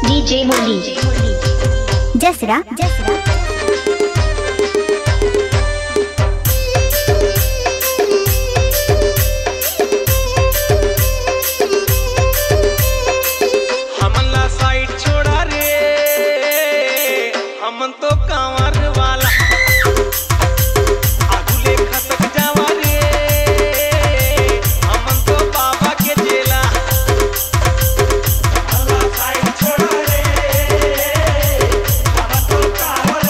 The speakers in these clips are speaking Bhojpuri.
DJ Murli Jasra हमला साइड छोड़ा रे हमन तो कांवर वाला आगुले खतक जावा रे हमन तो बाबा के जेला हमला साइड छोड़ा रे हमन तो कांवर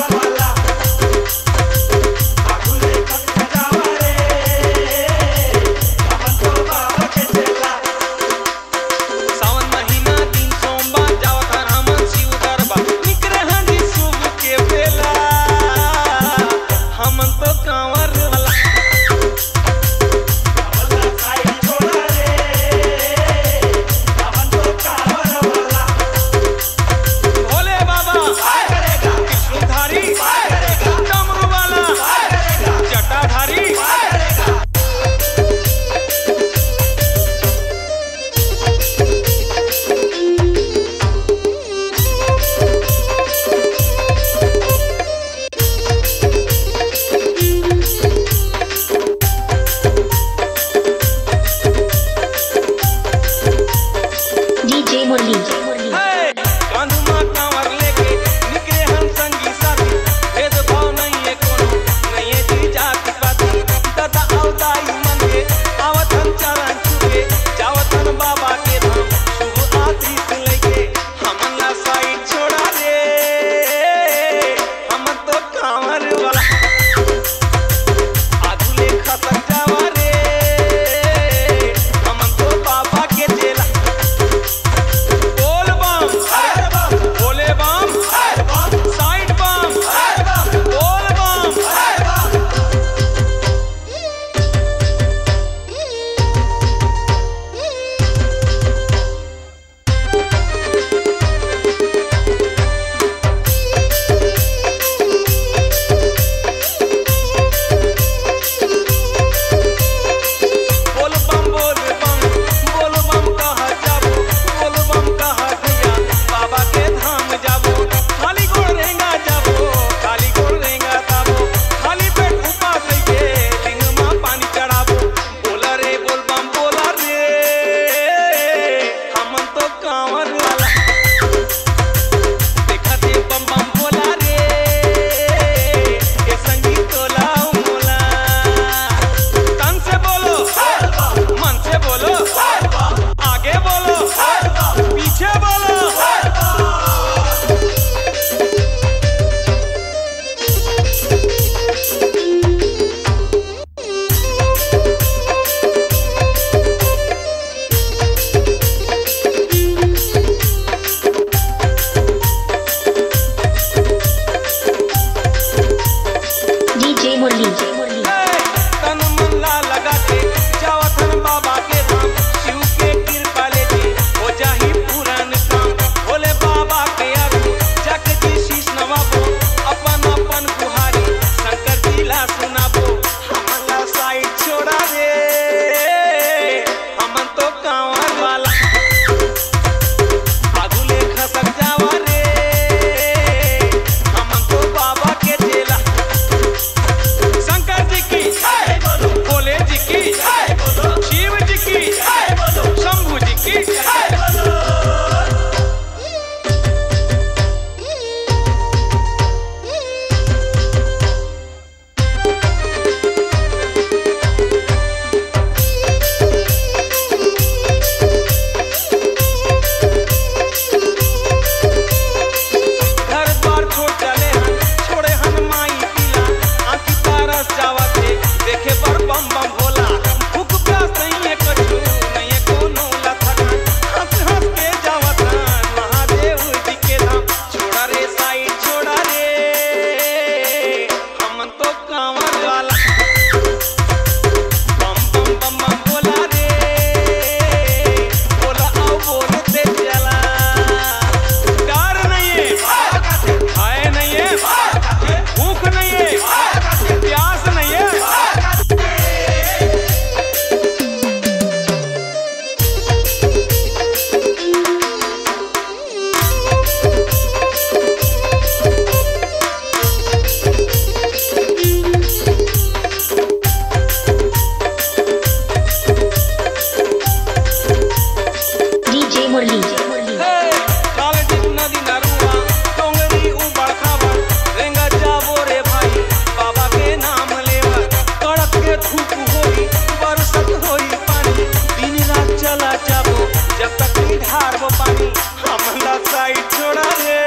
जब तक नहीं ढार वो पानी हमला साइड छोड़ा रे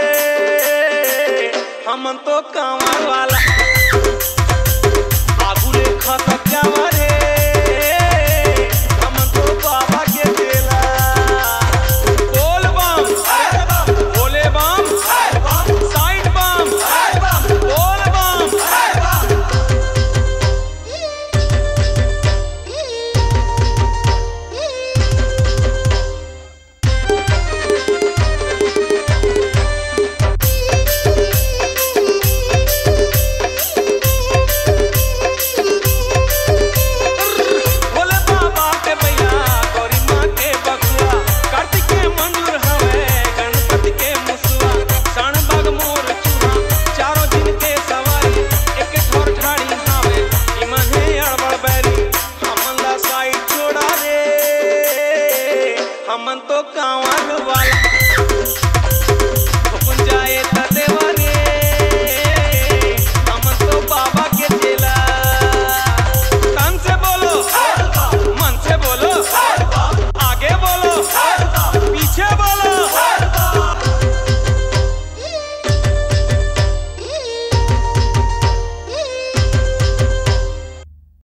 हमन तो कांवर वाला बाबू रे खसक जावा रे हमन तो बाबा के चेला बोल बम बोले बम साइड बम बोल बम भोले बाबा के भैया गौरी माँ के बकुआ कार्तिक के मंजूर हवे गणपति के मुसुआ सन बग मोर चूहा चारों दिन के सवारी एक ठोर ठाड़ी हवे इमन है अड़बड़ बैरी हमन ला साइड छोड़ा रे हमन तो कांवर